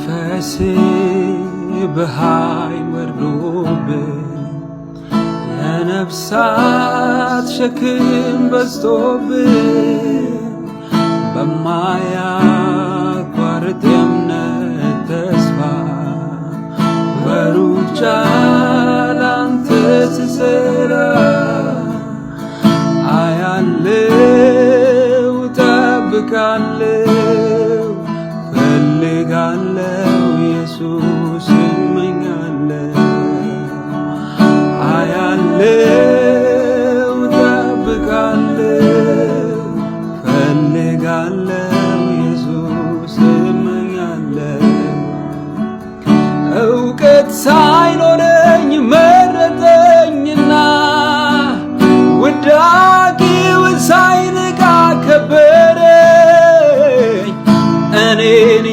መንፈሴ በኃይል ወርዶብኝ የነፍሳት ሸክም በዝቶብኝ በማያቋርጥ የእምነት ተስፋ በሩጫ ላንተ ስሰራ አያለው ጠብቃለው ፈልጋለው ኢየሱስ እመኛለው አያለው ጠብቃለው ፈልጋለው ኢየሱስ እመኛለው እውቀት ሳይኖረኝ መረጠኝና ወዳቂውን ሳይንቅ አከበረኝ እኔን